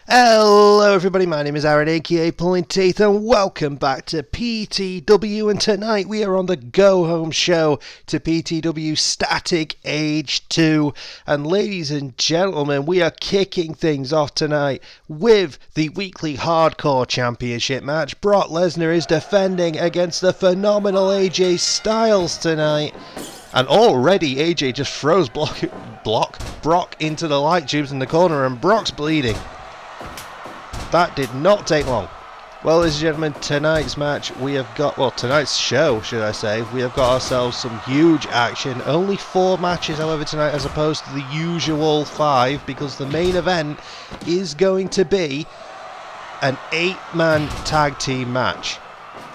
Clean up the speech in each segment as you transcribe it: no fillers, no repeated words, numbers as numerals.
Hello everybody, my name is Aaron aka Pulling Teeth and welcome back to PTW, and tonight we are on the go home show to PTW Static Age 2, and ladies and gentlemen, we are kicking things off tonight with the weekly hardcore championship match. Brock Lesnar is defending against the phenomenal AJ Styles tonight. And already AJ just throws Brock into the light tubes in the corner, and Brock's bleeding. That did not take long. Well, ladies and gentlemen, tonight's match, tonight's show, should I say, we have got ourselves some huge action. Only 4 matches, however, tonight, as opposed to the usual 5, because the main event is going to be an 8-man tag team match.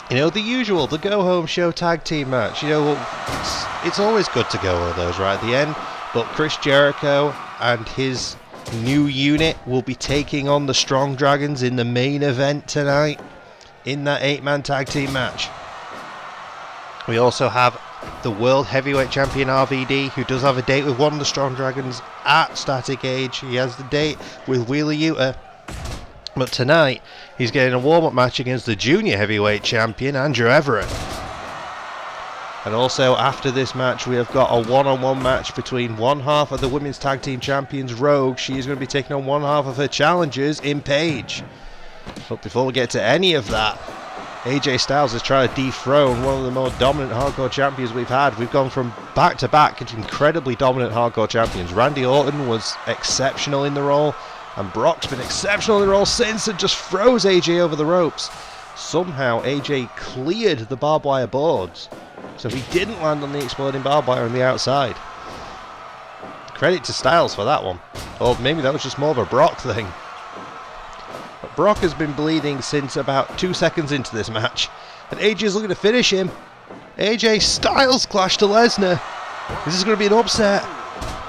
You know, the usual, the go-home show tag team match. You know, it's always good to go with those right at the end, but Chris Jericho and his new unit will be taking on the Strong Dragons in the main event tonight in that 8-man tag team match. We also have the World Heavyweight Champion RVD, who does have a date with one of the Strong Dragons at Static Age. He has the date with Wheeler Yuta. But tonight, he's getting a warm-up match against the Junior Heavyweight Champion, Andrew Everett. And also, after this match, we have got a one-on-one match between one half of the Women's Tag Team Champions, Rouge. She is going to be taking on one half of her challengers in Paige. But before we get to any of that, AJ Styles is trying to dethrone one of the more dominant hardcore champions we've had. We've gone from back-to-back incredibly dominant hardcore champions. Randy Orton was exceptional in the role, and Brock's been exceptional in the role since, and just throws AJ over the ropes. Somehow AJ cleared the barbed wire boards, so he didn't land on the exploding barbed wire on the outside. Credit to Styles for that one. Or maybe that was just more of a Brock thing. But Brock has been bleeding since about 2 seconds into this match, and AJ is looking to finish him. AJ Styles clash to Lesnar. Is this going to be an upset?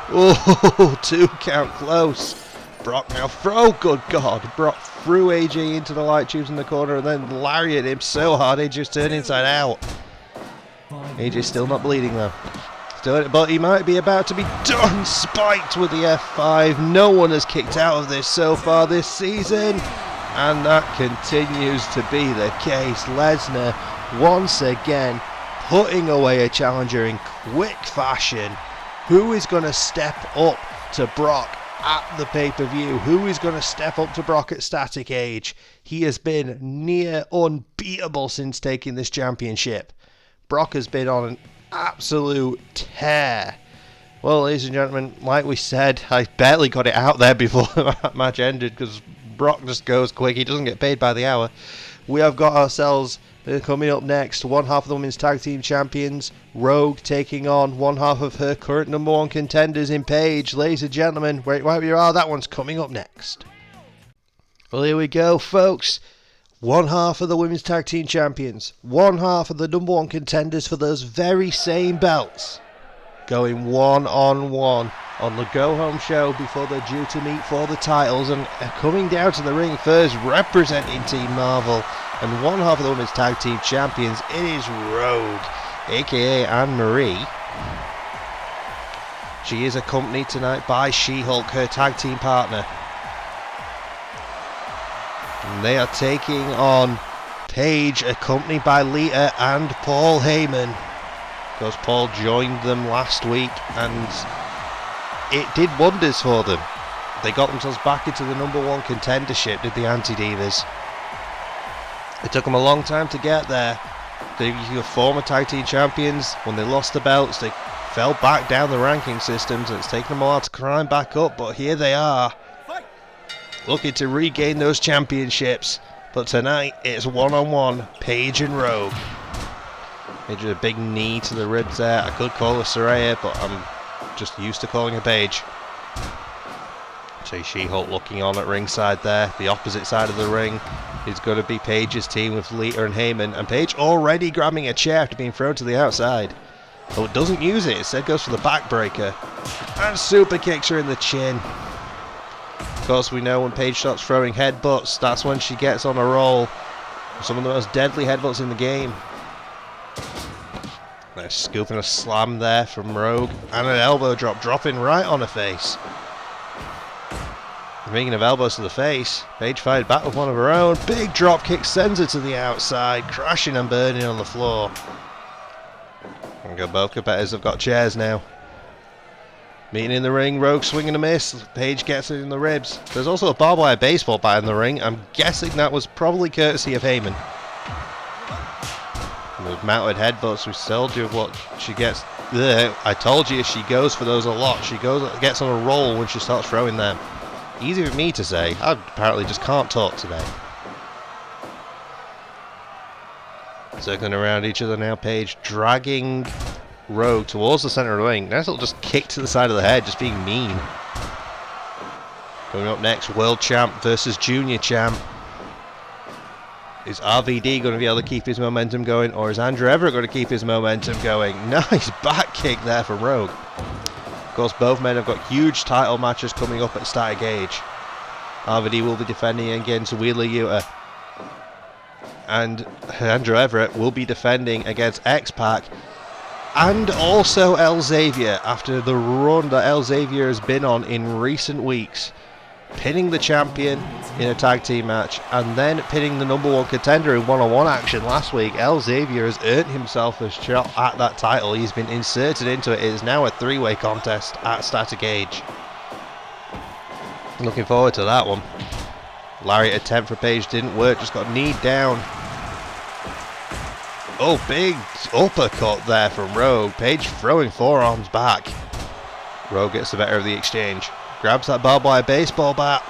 Oh, 2 count close. Brock now good God. Brock threw AJ into the light tubes in the corner and then lariated him so hard AJ just turned inside out. AJ's still not bleeding though. But he might be about to be done. Spiked with the F5. No one has kicked out of this so far this season, and that continues to be the case. Lesnar once again putting away a challenger in quick fashion. Who is going to step up to Brock at the pay-per-view? Who is going to step up to Brock at Static Age? He has been near unbeatable since taking this championship. Brock has been on an absolute tear. Well, ladies and gentlemen, like we said, I barely got it out there before that match ended because Brock just goes quick. He doesn't get paid by the hour. We have got ourselves coming up next, one half of the Women's Tag Team Champions, Rouge, taking on one half of her current number 1 contenders in Paige. Ladies and gentlemen, wait, wherever you are, that one's coming up next. Well, here we go, folks. One half of the Women's Tag Team Champions, one half of the number 1 contenders for those very same belts, going one-on-one on the go-home show before they're due to meet for the titles. And coming down to the ring first, representing Team Marvel, and one half of the Women's Tag Team Champions, it is Rouge, aka Anne-Marie. She is accompanied tonight by She-Hulk, her tag team partner. And they are taking on Paige, accompanied by Lita and Paul Heyman, because Paul joined them last week and it did wonders for them. They got themselves back into the number 1 contendership, did the Anti-Divas. It took them a long time to get there. They were former tag team champions. When they lost the belts, they fell back down the ranking systems, and it's taken them a while to climb back up, but here they are, looking to regain those championships. But tonight, it's one-on-one, Paige and Rouge. Paige with a big knee to the ribs there. I could call her Saraya, but I'm just used to calling her Paige. So She-Hulk looking on at ringside there. The opposite side of the ring is going to be Paige's team with Lita and Heyman. And Paige already grabbing a chair after being thrown to the outside. But it doesn't use it. Instead goes for the backbreaker. And super kicks her in the chin. Of course, we know when Paige starts throwing headbutts, that's when she gets on a roll. Some of the most deadly headbutts in the game. Nice scooping a slam there from Rouge. And an elbow drop, dropping right on her face. Speaking of elbows to the face, Paige fired back with one of her own. Big drop kick sends her to the outside, crashing and burning on the floor. And both competitors have got chairs now. Meeting in the ring, Rouge swinging a miss. Paige gets it in the ribs. There's also a barbed wire baseball bat in the ring. I'm guessing that was probably courtesy of Heyman. With mounted headbutts, we told you what she gets. I told you she goes for those a lot. She gets on a roll when she starts throwing them. Easy for me to say. I apparently just can't talk today. Circling around each other now, Paige dragging Rouge towards the center of the ring. Nice little just kick to the side of the head, just being mean. Coming up next, World Champ versus Junior Champ. Is RVD going to be able to keep his momentum going, or is Andrew Everett going to keep his momentum going? Nice back kick there from Rouge. Of course, both men have got huge title matches coming up at Static Age. RVD will be defending against Wheeler Yuta, and Andrew Everett will be defending against X-Pac and also El Xavier after the run that El Xavier has been on in recent weeks. Pinning the champion in a tag team match and then pinning the #1 contender in one-on-one action last week. El Xavier has earned himself a shot at that title. He's been inserted into it. It is now a three-way contest at Static Age. Looking forward to that one. Lariat attempt for Paige didn't work, just got kneed down. Oh, big uppercut there from Rouge. Paige throwing forearms back. Rouge gets the better of the exchange. Grabs that barbed wire baseball bat.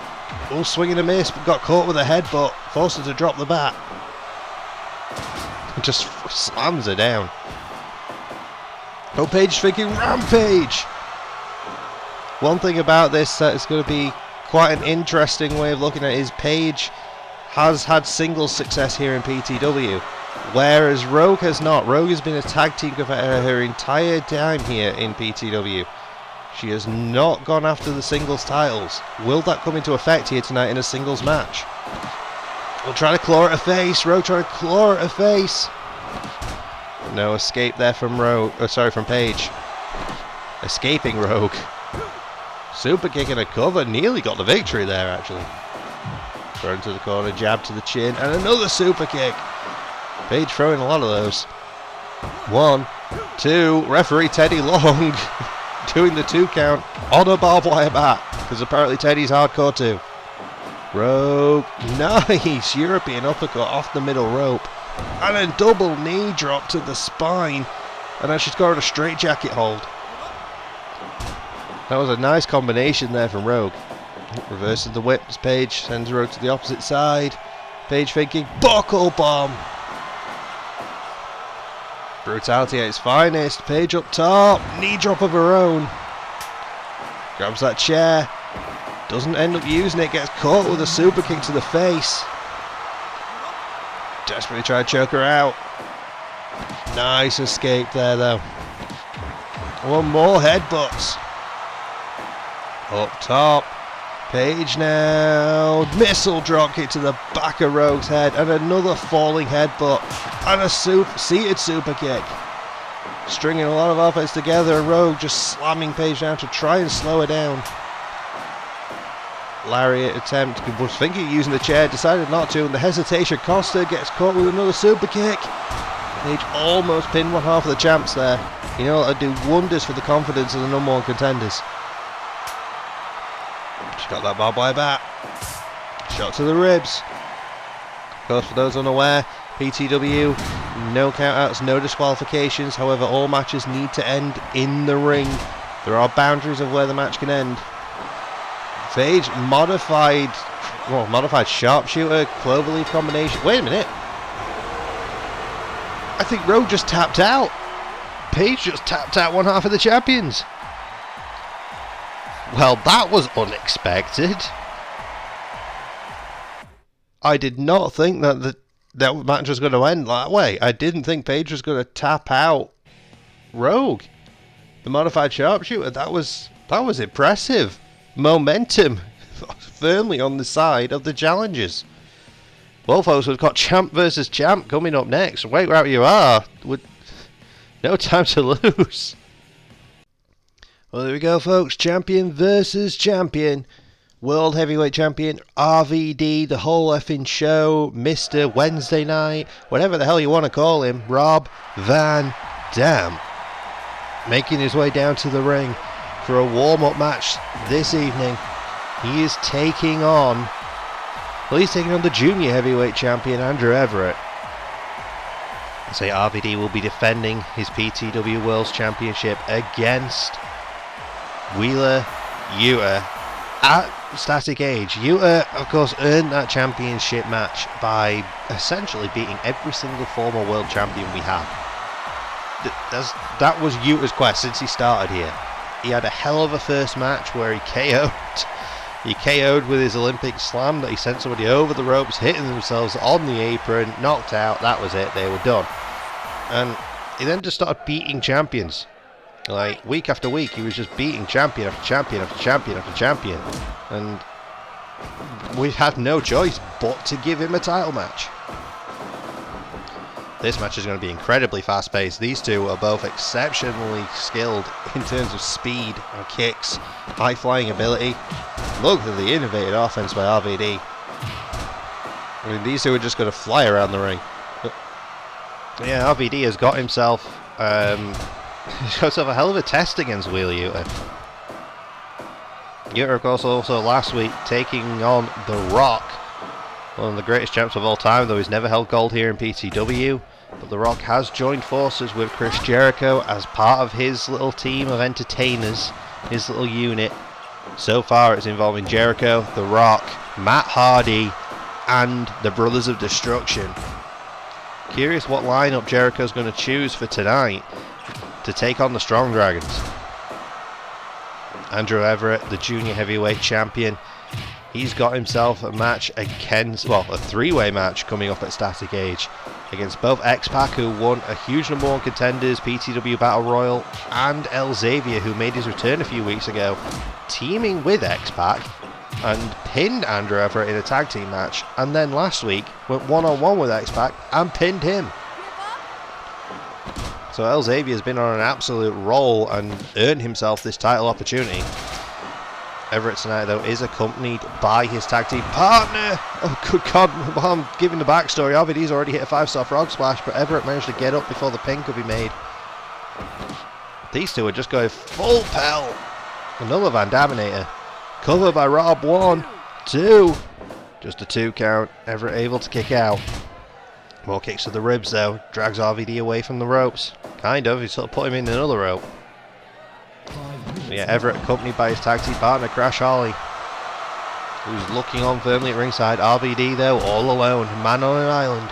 Oh, swinging a miss, but got caught with a headbutt. Forced her to drop the bat. Just slams her down. Oh, Paige thinking Rampage. One thing about this that is going to be quite an interesting way of looking at it is Paige has had singles success here in PTW, whereas Rouge has not. Rouge has been a tag team competitor her entire time here in PTW. She has not gone after the singles titles. Will that come into effect here tonight in a singles match? We'll try to claw at her face. Rouge trying to claw at her face. No escape there from from Paige. Escaping Rouge. Super kick and a cover. Nearly got the victory there, actually. Thrown to the corner, jab to the chin, and another super kick. Paige throwing a lot of those. 1, 2. Referee Teddy Long doing the 2 count on a barbed wire bat, because apparently Teddy's hardcore too. Rouge, nice European uppercut off the middle rope, and a double knee drop to the spine, and then she's got a straight jacket hold. That was a nice combination there from Rouge. Reverses the whip as Paige sends Rouge to the opposite side. Paige thinking buckle bomb. Brutality at its finest. Paige up top. Knee drop of her own. Grabs that chair. Doesn't end up using it. Gets caught with a super kick to the face. Desperately try to choke her out. Nice escape there though. One more headbutts. Up top. Paige now. Missile drop kick to the back of Rouge's head. And another falling headbutt. And a seated super kick. Stringing a lot of offense together. And Rouge just slamming Paige down to try and slow her down. Lariat attempt. Was thinking of using the chair. Decided not to. And the hesitation cost her. Gets caught with another super kick. Paige almost pinned one half of the champs there. You know, that'd do wonders for the confidence of the #1 contenders. She's got that barbed wire bat. Shot to the ribs. Of course, for those unaware, PTW, no countouts, no disqualifications. However, all matches need to end in the ring. There are boundaries of where the match can end. Paige, modified sharpshooter, cloverleaf combination. Wait a minute. I think Rouge just tapped out. Paige just tapped out one half of the champions. Well, that was unexpected. I did not think that that match was going to end that way. I didn't think Paige was going to tap out Rouge. The modified sharpshooter, that was impressive. Momentum firmly on the side of the challengers. Well, folks, we've got champ versus champ coming up next. Wait wherever you are. With no time to lose. Well, there we go, folks. Champion versus champion. World Heavyweight Champion RVD, the whole effing show, Mr. Wednesday Night, whatever the hell you want to call him, Rob Van Dam, making his way down to the ring for a warm-up match this evening. He is taking on, he's taking on the Junior Heavyweight Champion, Andrew Everett. I say RVD will be defending his PTW World Championship against Wheeler Yuta at Static Age. Yuta, of course, earned that championship match by essentially beating every single former world champion we have. That was Yuta's quest since he started here. He had a hell of a first match where he KO'd with his Olympic slam that he sent somebody over the ropes, hitting themselves on the apron, knocked out. That was it, they were done. And he then just started beating champions. Like, week after week, he was just beating champion after champion after champion after champion. And we had no choice but to give him a title match. This match is going to be incredibly fast-paced. These two are both exceptionally skilled in terms of speed and kicks, high-flying ability. Look at the innovative offense by RVD. I mean, these two are just going to fly around the ring. But yeah, RVD has got himself a hell of a test against Wheeler Yuta. Yuta, of course, also last week taking on The Rock, one of the greatest champs of all time, though he's never held gold here in PTW. But The Rock has joined forces with Chris Jericho as part of his little team of entertainers, his little unit. So far it's involving Jericho, The Rock, Matt Hardy, and the Brothers of Destruction. Curious what lineup Jericho's going to choose for tonight to take on the Strong Dragons. Andrew Everett, the Junior Heavyweight Champion, he's got himself a match against, well, a three-way match coming up at Static Age against both X-Pac, who won a huge number one contenders PTW Battle Royal, and El Xavier, who made his return a few weeks ago, teaming with X-Pac and pinned Andrew Everett in a tag team match, and then last week went one-on-one with X-Pac and pinned him. So El Xavier has been on an absolute roll and earned himself this title opportunity. Everett tonight, though, is accompanied by his tag team partner. Oh, good God, while I'm giving the backstory of it, he's already hit a 5-star frog splash, but Everett managed to get up before the pin could be made. These two are just going full pelt. Another Van Daminator. Covered by Rob. 1, 2. Just a 2 count. Everett able to kick out. More kicks to the ribs, though. Drags RVD away from the ropes. Kind of. He sort of put him in another rope. Yeah, Everett accompanied by his tag team partner, Crash Holly, who's looking on firmly at ringside. RVD, though, all alone. Man on an island.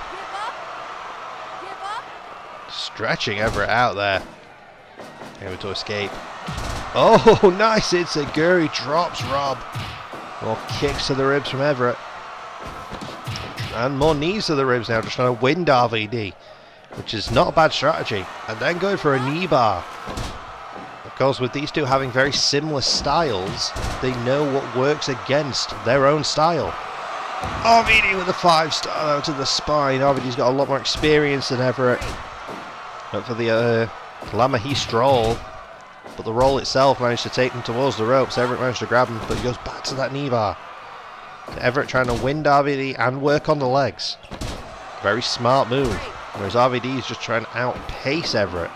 Stretching Everett out there. Able to escape. Oh, nice. It's a Guri. Drops Rob. More kicks to the ribs from Everett. And more knees to the ribs now, just trying to wind RVD, which is not a bad strategy. And then going for a knee bar. Of course, with these two having very similar styles, they know what works against their own style. RVD with a 5-star though to the spine. RVD's got a lot more experience than Everett. Went for the Lamahi Stroll, but the roll itself managed to take him towards the ropes. Everett managed to grab him, but he goes back to that knee bar. Everett trying to wind RVD and work on the legs. Very smart move. Whereas RVD is just trying to outpace Everett.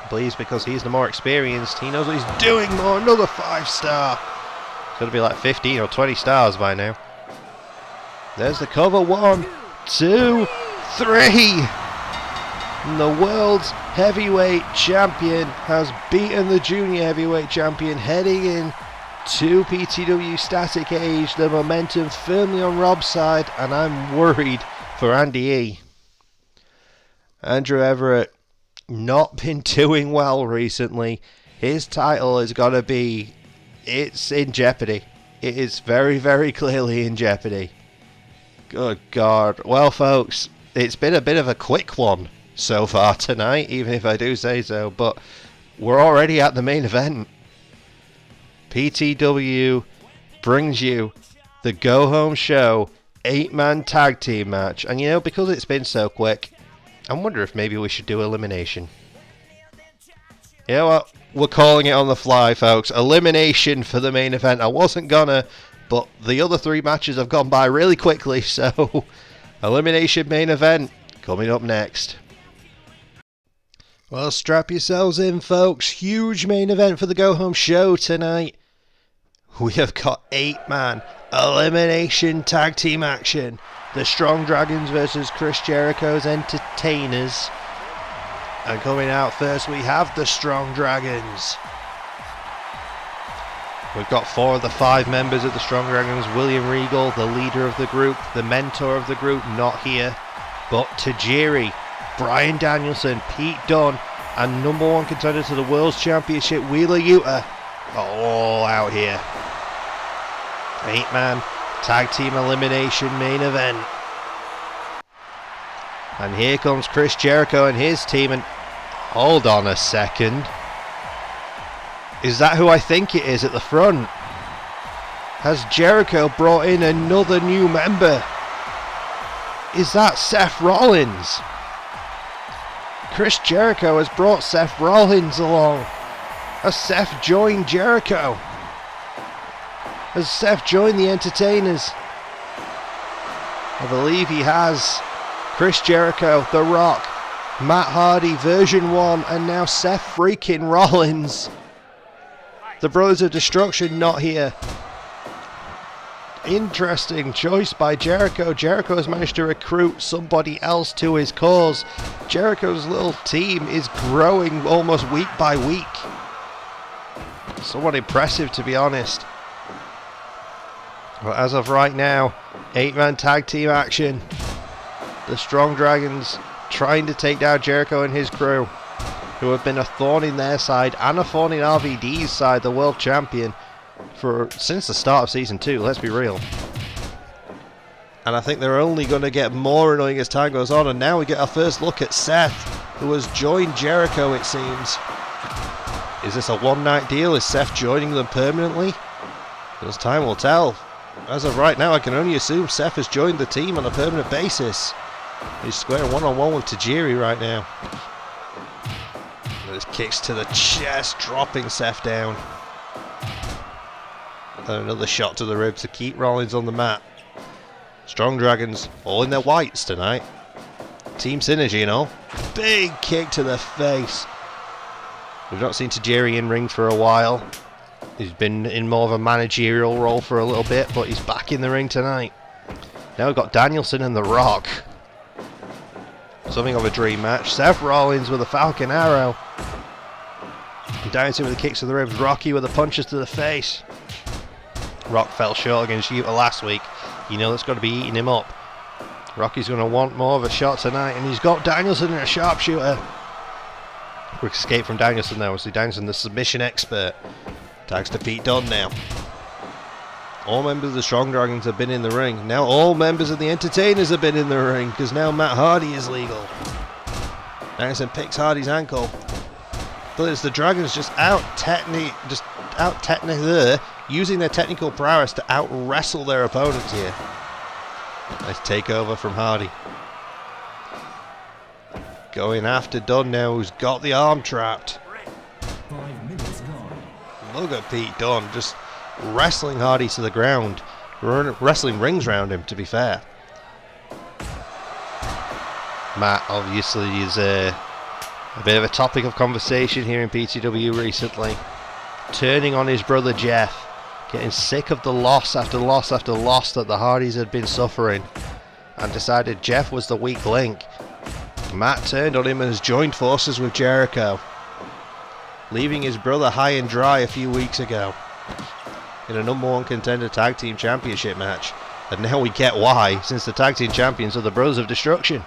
Please, because he's the more experienced, he knows what he's doing more. Another 5-star. It's going to be like 15 or 20 stars by now. There's the cover. 1, 2, 3. And the world's heavyweight champion has beaten the junior heavyweight champion, heading in to PTW Static Age. The momentum firmly on Rob's side, and I'm worried for Andy E. Andrew Everett not been doing well recently. His title has got to be, it's in jeopardy. It is very, very clearly in jeopardy. Good God. Well, folks, it's been a bit of a quick one so far tonight, even if I do say so, but we're already at the main event. PTW brings you the Go Home Show 8-man tag team match, and you know, because it's been so quick, I wonder if maybe we should do elimination. You know what? We're calling it on the fly, folks. Elimination for the main event. I wasn't gonna, but the other 3 matches have gone by really quickly, so elimination main event coming up next. Well, strap yourselves in, folks. Huge main event for the go-home show tonight. We have got 8-man elimination tag team action. The Strong Dragons versus Chris Jericho's Entertainers. And coming out first, we have the Strong Dragons. We've got 4 of the 5 members of the Strong Dragons. William Regal, the leader of the group, the mentor of the group, not here. But Tajiri, Bryan Danielson, Pete Dunne, and #1 contender to the World Championship, Wheeler Yuta, are all out here. 8-man tag team elimination main event. And here comes Chris Jericho and his team, and hold on a second. Is that who I think it is at the front? Has Jericho brought in another new member? Is that Seth Rollins? Chris Jericho has brought Seth Rollins along. Has Seth joined Jericho? Has Seth joined the Entertainers? I believe he has. Chris Jericho, The Rock, Matt Hardy, version 1, and now Seth freaking Rollins. The Brothers of Destruction not here. Interesting choice by Jericho. Jericho has managed to recruit somebody else to his cause. Jericho's little team is growing almost week by week. Somewhat impressive, to be honest. But as of right now, 8-man tag team action. The Strong Dragons trying to take down Jericho and his crew, who have been a thorn in their side and a thorn in RVD's side, the world champion, since the start of Season 2, let's be real. And I think they're only going to get more annoying as time goes on, and now we get our first look at Seth, who has joined Jericho, it seems. Is this a one-night deal? Is Seth joining them permanently? Because time will tell. As of right now, I can only assume Seth has joined the team on a permanent basis. He's squaring one-on-one with Tajiri right now. There's kicks to the chest, dropping Seth down. And another shot to the ribs to keep Rollins on the mat. Strong Dragons, all in their whites tonight. Team synergy, you know. Big kick to the face. We've not seen Tajiri in ring for a while. He's been in more of a managerial role for a little bit, but he's back in the ring tonight. Now we've got Danielson and The Rock. Something of a dream match. Seth Rollins with a Falcon Arrow. Danielson with the kicks to the ribs. Rocky with the punches to the face. Rock fell short against Yuta last week. You know that's got to be eating him up. Rocky's going to want more of a shot tonight, and he's got Danielson in a sharpshooter. Quick escape from Danielson now. See Danielson, the submission expert. Tags to Pete Dunne now. All members of the Strong Dragons have been in the ring. Now all members of the Entertainers have been in the ring, because now Matt Hardy is legal. Danielson picks Hardy's ankle. But it's the Dragons just using their technical prowess to out-wrestle their opponents here. Nice takeover from Hardy. Going after Dunne now, who's got the arm trapped. 5 minutes gone. Look at Pete Dunne just wrestling Hardy to the ground. Wrestling rings around him, to be fair. Matt obviously is a bit of a topic of conversation here in PTW recently. Turning on his brother Jeff. Getting sick of the loss after loss after loss that the Hardys had been suffering. And decided Jeff was the weak link. Matt turned on him and has joined forces with Jericho. Leaving his brother high and dry a few weeks ago. In a #1 contender tag team championship match. And now we get why, since the tag team champions are the Brothers of Destruction.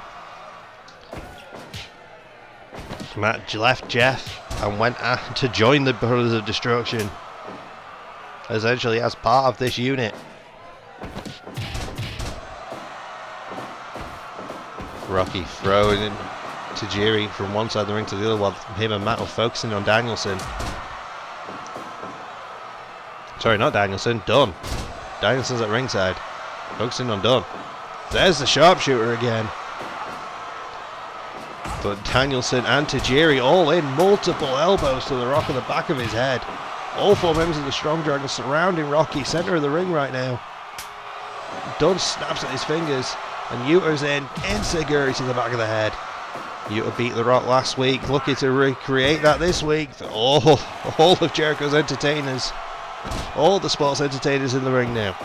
Matt left Jeff and went to join the Brothers of Destruction. Essentially as part of this unit. Rocky throwing in Tajiri from one side of the ring to the other while him and Matt were focusing on Danielson. Sorry, not Danielson, Dunne. Danielson's at ringside. Focusing on Dunne. There's the sharpshooter again. But Danielson and Tajiri all in, multiple elbows to the Rock on the back of his head. All four members of the Strong Dragon surrounding Rocky, center of the ring right now. Dunn snaps at his fingers, and Yuta's in, Enziguri to the back of the head. Yuta beat The Rock last week, looking to recreate that this week for all of Jericho's entertainers. All the sports entertainers in the ring now.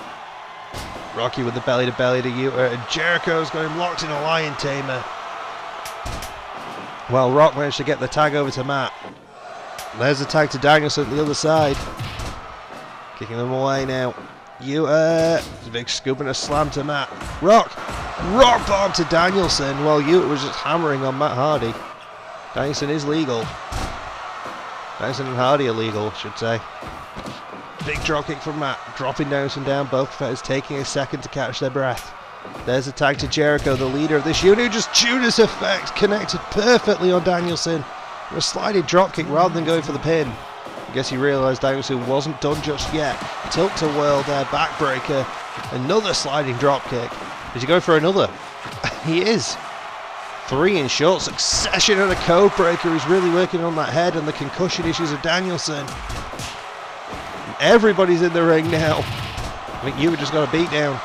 Rocky with the belly to belly to Yuta, and Jericho's got him locked in a lion tamer. Well, Rock managed to get the tag over to Matt. There's the tag to Danielson at the other side. Kicking them away now. Yuta, a big scoop and a slam to Matt. Rock bomb to Danielson. Well, Yuta was just hammering on Matt Hardy. Danielson is legal. Danielson and Hardy are legal, I should say. Big drop kick from Matt, dropping Danielson down. Both fighters taking a second to catch their breath. There's a tag to Jericho, the leader of this unit, who just Judas effect connected perfectly on Danielson. A sliding drop kick rather than going for the pin. I guess he realised Danielson wasn't done just yet. Tilt to world there, backbreaker. Another sliding drop kick. Is he going for another? He is. 3 in short succession, and a code breaker who's really working on that head and the concussion issues of Danielson. And everybody's in the ring now. I think Yuta just got a beat down.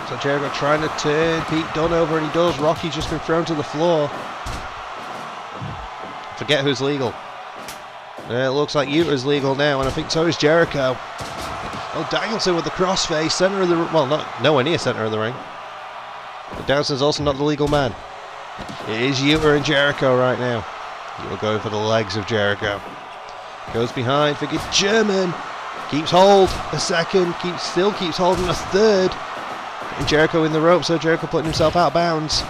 So Jericho trying to turn Pete Dunne over, and he does. Rocky's just been thrown to the floor. Forget who's legal. It looks like Yuta's legal now, and I think so is Jericho. Oh, Danielson with the crossface, center of the ring. Well, not nowhere near center of the ring. But Danielson's also not the legal man. It is Yuta and Jericho right now. Yuta going for the legs of Jericho. Goes behind, figure German. Keeps hold a second, still keeps holding a third. And Jericho in the rope, so Jericho putting himself out of bounds.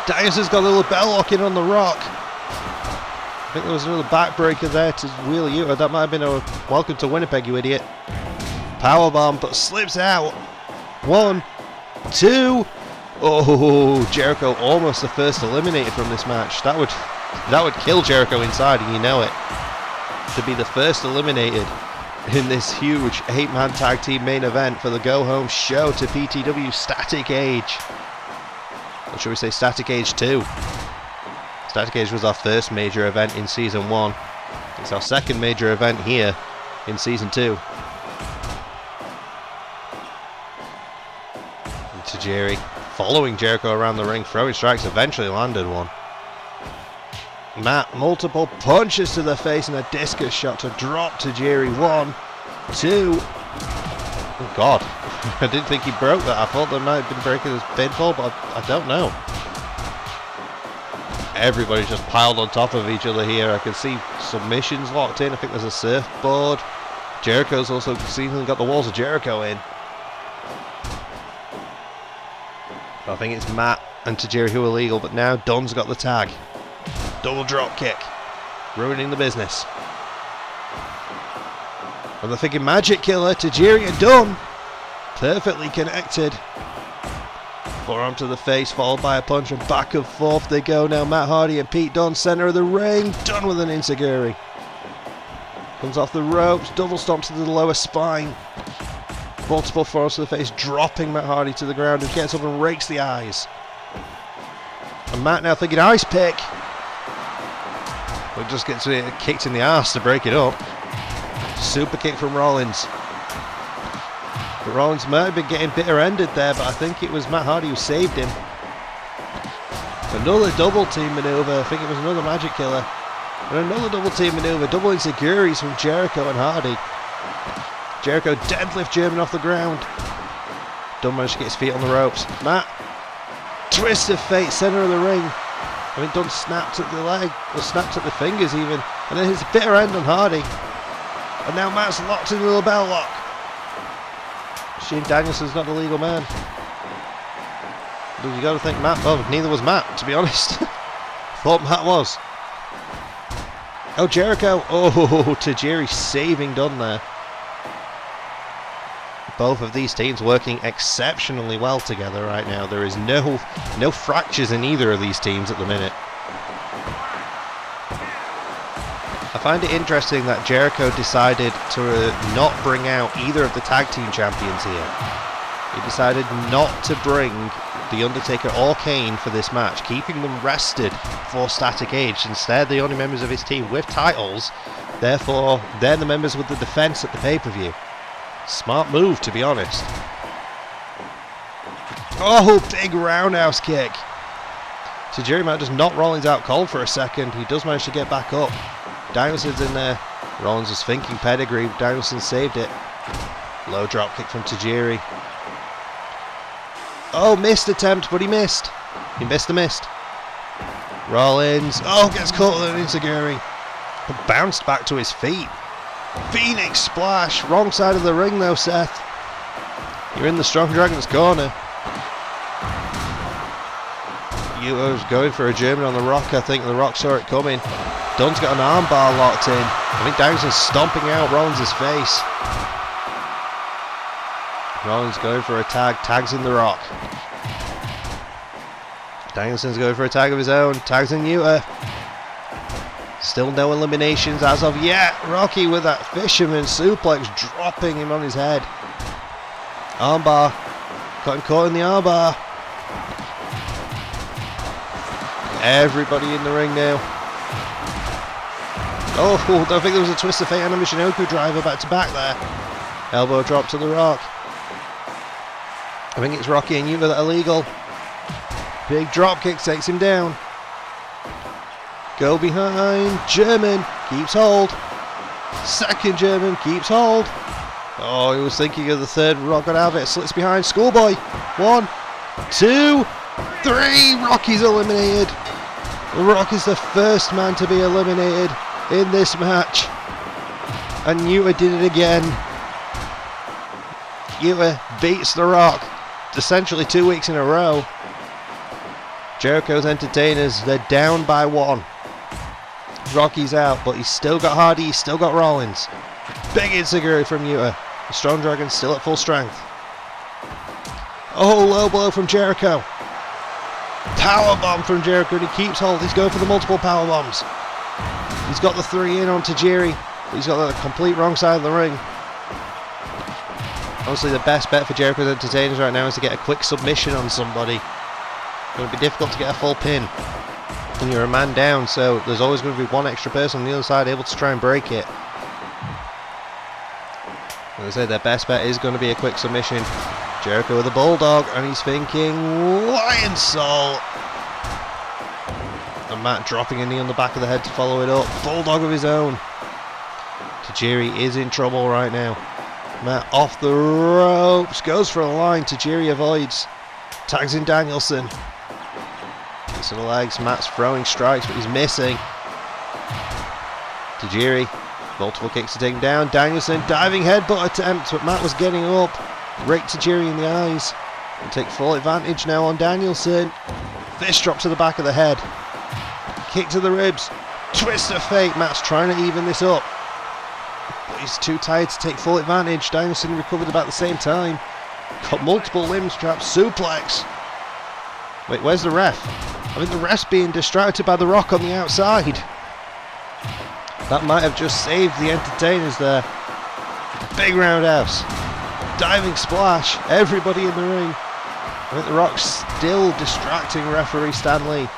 Danielson's got a little bell lock in on the Rock. I think there was another backbreaker there to wheel Yuta. That might have been a welcome to Winnipeg, you idiot. Powerbomb, but slips out. 1, 2. Oh, Jericho almost the first eliminated from this match. That would kill Jericho inside, and you know it. To be the first eliminated in this huge 8-man tag team main event for the go-home show to PTW Static Age. Or should we say Static Age 2? Static Age was our first major event in Season 1. It's our second major event here in Season 2. And Tajiri following Jericho around the ring, throwing strikes, eventually landed one. Matt, multiple punches to the face and a discus shot to drop Tajiri. 1, 2. Oh God, I didn't think he broke that. I thought there might have been breaking his pinfall, but I don't know. Everybody's just piled on top of each other here. I can see submissions locked in. I think there's a surfboard. Jericho's also seemingly got the walls of Jericho in. I think it's Matt and Tajiri who are legal, but now Don's got the tag. Double drop kick, ruining the business. And the thinking magic killer, Tajiri and Dunn, perfectly connected. Forearm to the face, followed by a punch, and back and forth they go now. Matt Hardy and Pete Dunne, center of the ring, Dunn with an enziguri. Comes off the ropes, double stomp to the lower spine. Multiple forearms to the face, dropping Matt Hardy to the ground, and gets up and rakes the eyes. And Matt now thinking ice pick. But just gets kicked in the arse to break it up. Super kick from Rollins. But Rollins might have been getting bitter-ended there, but I think it was Matt Hardy who saved him. Another double team maneuver. I think it was another magic killer. And another double team maneuver. Double enziguris from Jericho and Hardy. Jericho deadlift German off the ground. Dunn managed to get his feet on the ropes. Matt, twist of fate, center of the ring. I think Dunn snapped at the leg, or snapped at the fingers even. And then his bitter end on Hardy. And now Matt's locked in a little bell lock. Shane Danielson's not the legal man. But you got to think Matt, well, neither was Matt, to be honest. Thought Matt was. Oh, Jericho. Oh, Tajiri saving Dunn there. Both of these teams working exceptionally well together right now. There is no fractures in either of these teams at the minute. I find it interesting that Jericho decided to not bring out either of the tag team champions here. He decided not to bring The Undertaker or Kane for this match, keeping them rested for Static Age. Instead, the only members of his team with titles, therefore they're the members with the defense at the pay-per-view. Smart move, to be honest. Oh, big roundhouse kick. Tajiri might just knock Rollins out cold for a second. He does manage to get back up. Danielson's in there. Rollins was thinking pedigree. Danielson saved it. Low drop kick from Tajiri. Oh, missed attempt, but he missed. He missed the mist. Rollins. Oh, gets caught with an enziguri. Bounced back to his feet. Phoenix splash. Wrong side of the ring though, Seth. You're in the Strong Dragon's corner. Yuto's going for a German on the Rock. I think the Rock saw it coming. Dunn's got an armbar locked in. I think Danielson's stomping out Rollins' face. Rollins going for a tag. Tags in the Rock. Danielson's going for a tag of his own. Tags in Yuta. Still no eliminations as of yet. Rocky with that fisherman suplex, dropping him on his head. Armbar. Got him caught in the armbar. Everybody in the ring now. Oh, I think there was a Twist of Fate and a Michinoku driver back to back there. Elbow drop to the Rock. I think it's Rocky and Yuta that are legal. Big drop kick takes him down. Go behind. German keeps hold. Second German keeps hold. Oh, he was thinking of the third. Rock got out of it. Slits behind. Schoolboy. 1, 2, 3. Rocky's eliminated. The Rock is the first man to be eliminated in this match. And Yuta did it again. Yuta beats The Rock. Essentially 2 weeks in a row. Jericho's entertainers, they're down by 1. Rocky's out, but he's still got Hardy, he's still got Rollins. Big enziguri from Yuta. The Strong Dragon's still at full strength. Oh, low blow from Jericho. Powerbomb from Jericho, and he keeps hold. He's going for the multiple powerbombs. He's got the 3 in on Tajiri. He's got the complete wrong side of the ring. Honestly, the best bet for Jericho's entertainers right now is to get a quick submission on somebody. It's going to be difficult to get a full pin when you're a man down, so there's always going to be one extra person on the other side able to try and break it. As I say, their best bet is going to be a quick submission. Jericho with a bulldog, and he's thinking Lion Salt. And Matt dropping a knee on the back of the head to follow it up. Bulldog of his own. Tajiri is in trouble right now. Matt off the ropes, goes for a line. Tajiri avoids. Tags in Danielson. Gets to the legs. Matt's throwing strikes, but he's missing. Tajiri, multiple kicks to take him down. Danielson, diving headbutt attempt, but Matt was getting up. Rake Tajiri in the eyes. And take full advantage now on Danielson. Fist drop to the back of the head. Kick to the ribs. Twist of Fate. Matt's trying to even this up, but he's too tired to take full advantage. Danielson recovered about the same time. Got multiple limbs trapped. Suplex. Wait, where's the ref? I think the ref's being distracted by the Rock on the outside. That might have just saved the entertainers there. Big roundhouse. Diving splash. Everybody in the ring. I think the Rock's still distracting referee Stanley.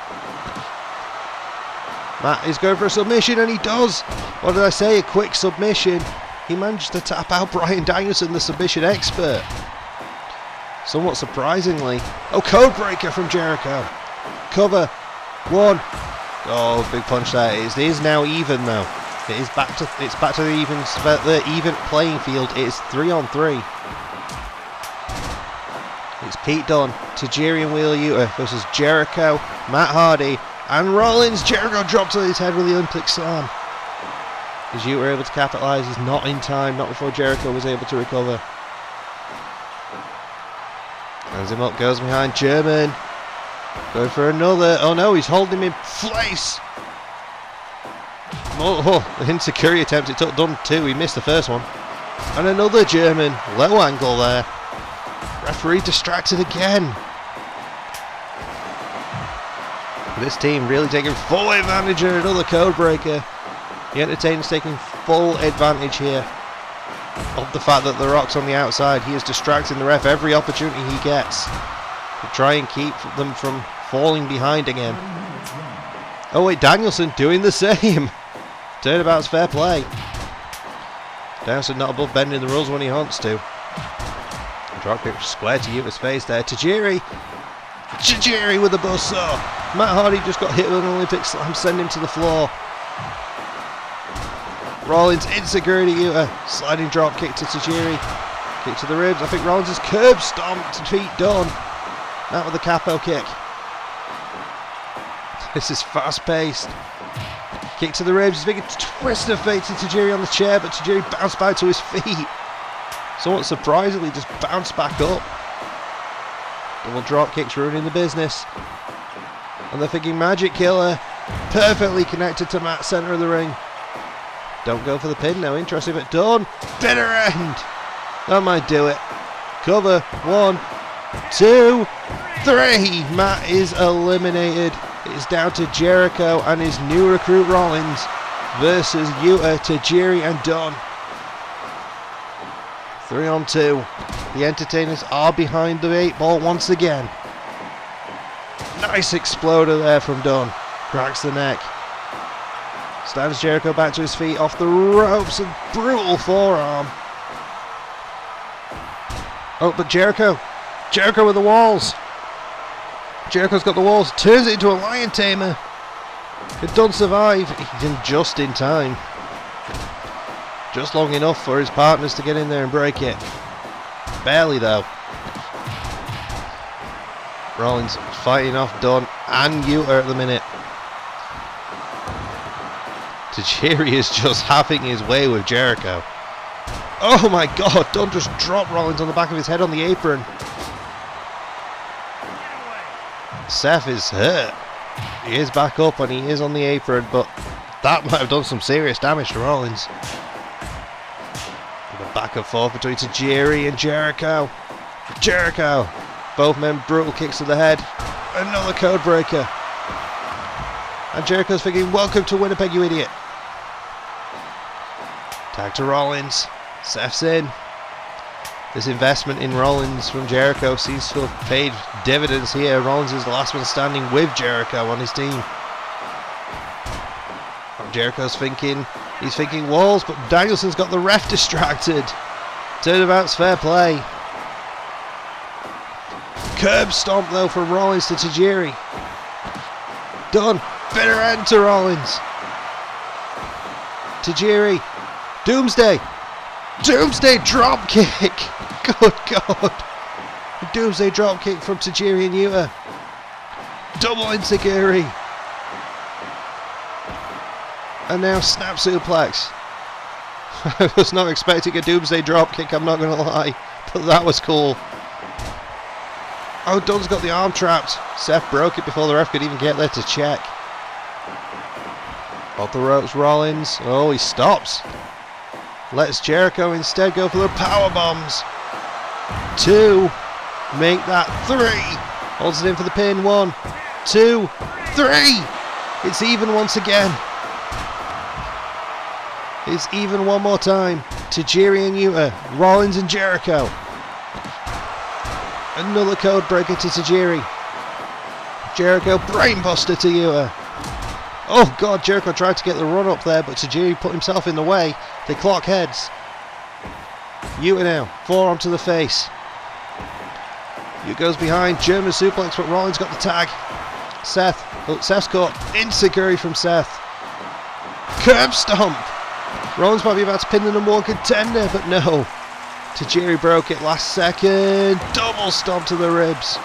Matt is going for a submission, and he does. What did I say? A quick submission. He managed to tap out Bryan Danielson, the submission expert. Somewhat surprisingly. Oh, code breaker from Jericho. Cover. 1. Oh, big punch there. It is now even though. It's back to the even playing field. It's 3-on-3. It's Pete Dunne, Tajiri and Wheeler Yuta versus Jericho, Matt Hardy, and Rollins. Jericho dropped to his head with the Olympic slam. Is Yuta able to capitalise? He's not in time, not before Jericho was able to recover. Hands him up, goes behind German. Going for another. Oh no, he's holding him in place. Oh, the Hintakuri attempt, it took Dunn 2, he missed the first one. And another German, low angle there. Referee distracted again. This team really taking full advantage of another code breaker. The entertainers taking full advantage here. of the fact that The Rock's on the outside. He is distracting the ref every opportunity he gets to try and keep them from falling behind again. Oh wait, Danielson doing the same. Turnabout's fair play. Danielson not above bending the rules when he wants to. Dropkick square to Uta's face there. Tajiri with a buzzsaw. Matt Hardy just got hit with an Olympic slam, send him to the floor. Rollins insecurity Uta. Sliding drop kick to Tajiri. Kick to the ribs. I think Rollins is curb stomped to defeat Dunn. That with the capo kick. This is fast paced. Kick to the ribs. He's making a twist of fate to Tajiri on the chair, but Tajiri bounced back to his feet. Somewhat surprisingly, just bounced back up. Double drop kicks ruining the business. And they're thinking magic killer. Perfectly connected to Matt, centre of the ring. Don't go for the pin now. Interesting, but done. Bitter end. That might do it. Cover. 1, 2, 3. Matt is eliminated. It's down to Jericho and his new recruit Rollins versus Yuta, Tajiri and Dunn. 3 on 2. The entertainers are behind the 8 ball once again. Nice exploder there from Dunn. Cracks the neck. Stands Jericho back to his feet off the ropes and brutal forearm. Oh, but Jericho with the walls. Jericho's got the walls. Turns it into a lion tamer. It doesn't survive. He's in just in time. Just long enough for his partners to get in there and break it. Barely though. Rollins fighting off Dunn and Yuta at the minute. Tajiri is just having his way with Jericho. Oh my god, Dunn just dropped Rollins on the back of his head on the apron. Seth is hurt. He is back up and he is on the apron, but that might have done some serious damage to Rollins. The back and forth between Tajiri and Jericho. Jericho. Both men brutal kicks to the head. Another code breaker. And Jericho's thinking, welcome to Winnipeg, you idiot. Tag to Rollins. Seth's in. This investment in Rollins from Jericho seems to have paid dividends here. Rollins is the last one standing with Jericho on his team. And Jericho's thinking, he's thinking walls, but Danielson's got the ref distracted. Turnabout's fair play. Curb stomp though from Rollins to Tajiri. Done. Bitter end to Rollins. Tajiri. Doomsday. Doomsday drop kick. Good God. A Doomsday drop kick from Tajiri and Yuta. Double enziguri. And now snap suplex. I was not expecting a Doomsday drop kick, I'm not going to lie. But that was cool. Oh, Dunn's got the arm trapped. Seth broke it before the ref could even get there to check. Off the ropes, Rollins. Oh, he stops. Lets Jericho instead go for the power bombs. 2. Make that 3. Holds it in for the pin. 1, 2, 3. It's even once again. It's even one more time. Tajiri and Yuta. Rollins and Jericho. Another code breaker to Tajiri. Jericho brainbuster to Yuta. Oh god, Jericho tried to get the run up there, but Tajiri put himself in the way. They clock heads. Yuta now, forearm to the face. Yuta goes behind, German suplex, but Rollins got the tag. Seth's caught. Enziguri from Seth. Curb stomp. Rollins might be about to pin the #1 contender, but no. Tajiri broke it last second. Double stomp to the ribs.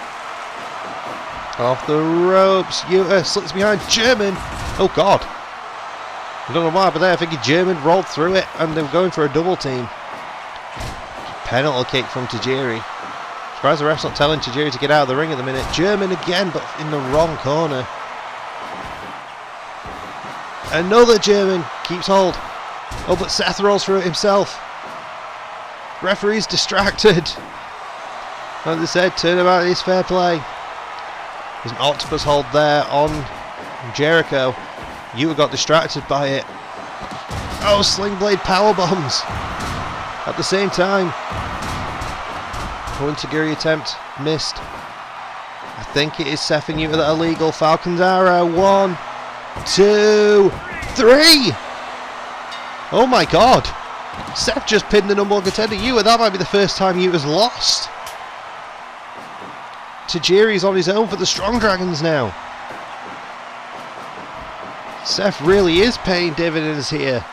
Off the ropes. Yuta slips behind. German. Oh god. I don't know why, but there I think German rolled through it and they were going for a double team. Penalty kick from Tajiri. Surprised the ref's not telling Tajiri to get out of the ring at the minute. German again, but in the wrong corner. Another German. Keeps hold. Oh, but Seth rolls through it himself. Referee's distracted. Like they said, turnabout is fair play. There's an octopus hold there on Jericho. Yuta got distracted by it. Oh, sling blade power bombs. At the same time, Huntagiri attempt missed. I think it is Seth and Yuta that are legal. Falcon's arrow. 1, 2, 3. Oh my god. Seth just pinned the number 1 contender. Yuta, that might be the first time Yuta's lost. Tajiri's on his own for the Strong Dragons now. Seth really is paying dividends here.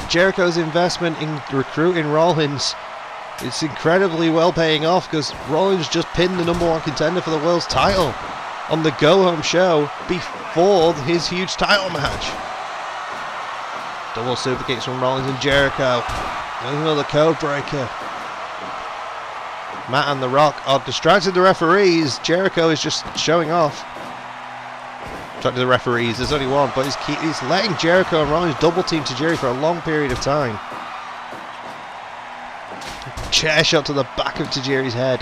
Jericho's investment in recruiting Rollins, it's incredibly well paying off, because Rollins just pinned the number 1 contender for the world's title on the go-home show before his huge title match. Double super kicks from Rollins and Jericho. There's another code breaker. Matt and The Rock are distracting the referees. Jericho is just showing off. Talking to the referees, there's only one, but he's letting Jericho and Rollins double team Tajiri for a long period of time. Chair shot to the back of Tajiri's head.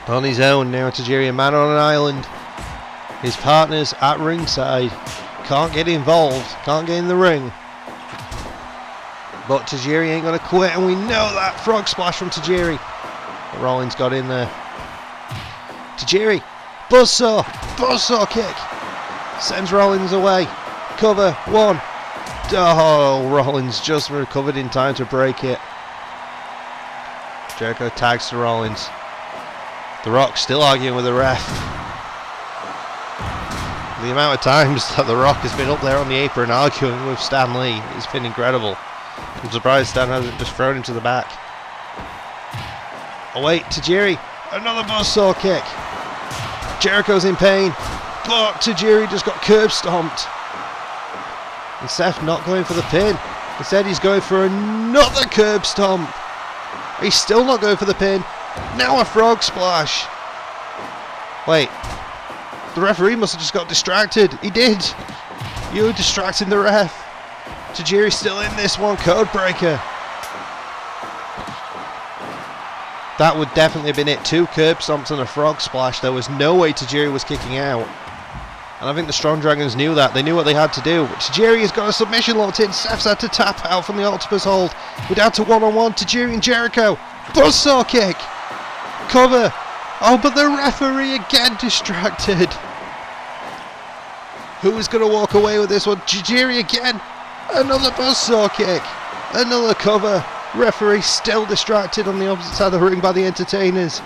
On his own now, Tajiri, a man on an island. His partners at ringside. Can't get involved, can't get in the ring. But Tajiri ain't going to quit, and we know that. Frog splash from Tajiri. But Rollins got in there. Tajiri, buzzsaw kick. Sends Rollins away. Cover, 1. Oh, Rollins just recovered in time to break it. Jericho tags to Rollins. The Rock still arguing with the ref. The amount of times that The Rock has been up there on the apron arguing with Stan Lee has been incredible. I'm surprised Stan hasn't just thrown him to the back. Oh wait, Tajiri, another buzzsaw kick. Jericho's in pain, but Tajiri just got curb stomped. And Seth not going for the pin. Instead he's going for another curb stomp. He's still not going for the pin. Now a frog splash. Wait, the referee must have just got distracted. He did. You were distracting the ref. Tajiri's still in this one. Code breaker. That would definitely have been it. 2 curb stomps and a frog splash. There was no way Tajiri was kicking out. And I think the Strong Dragons knew that. They knew what they had to do. Tajiri has got a submission locked in. Seth's had to tap out from the octopus hold. We're down to 1-on-1. Tajiri and Jericho. Buzzsaw kick. Cover. Oh, but the referee again distracted. Who's going to walk away with this one? Tajiri again. Another buzzsaw kick. Another cover. Referee still distracted on the opposite side of the ring by the entertainers.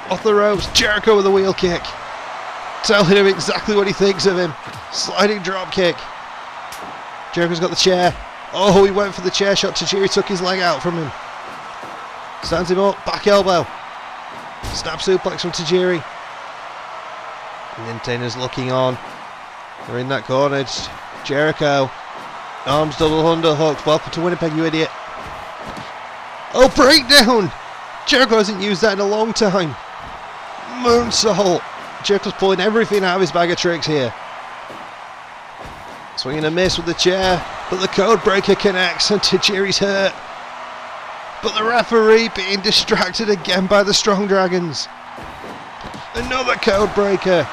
Off the ropes. Jericho with a wheel kick. Telling him exactly what he thinks of him. Sliding drop kick. Jericho's got the chair. Oh, he went for the chair shot. Tajiri took his leg out from him. Stands him up. Back elbow. Snap suplex from Tajiri. And the entertainers looking on. They're in that corner. It's Jericho. Arms double underhook. Welcome to Winnipeg, you idiot. Oh, breakdown. Jericho hasn't used that in a long time. Moonsault. Jericho's pulling everything out of his bag of tricks here. Swinging a miss with the chair, but the code breaker connects and Tajiri's hurt. But the referee being distracted again by the Strong Dragons. Another code breaker.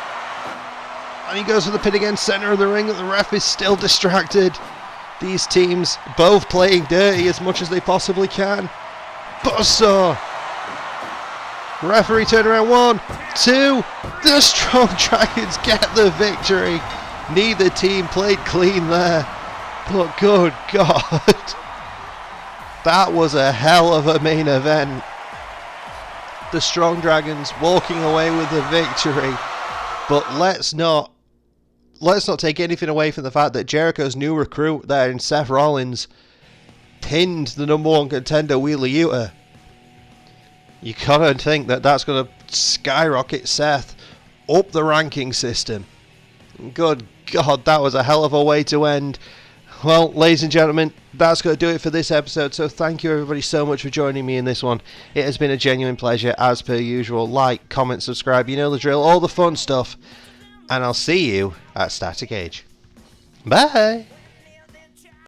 And he goes for the pin again, center of the ring, and the ref is still distracted. These teams both playing dirty as much as they possibly can. Buzzsaw. Referee turn around, 1, 2. The Strong Dragons get the victory. Neither team played clean there. But good God. That was a hell of a main event. The Strong Dragons walking away with the victory. But let's not take anything away from the fact that Jericho's new recruit there in Seth Rollins pinned the number 1 contender Wheeler Yuta. You gotta think that that's gonna skyrocket Seth up the ranking system. Good God, that was a hell of a way to end. Well, ladies and gentlemen, that's going to do it for this episode. So thank you everybody so much for joining me in this one. It has been a genuine pleasure as per usual. Like, comment, subscribe, you know the drill, all the fun stuff. And I'll see you at Static Age. Bye!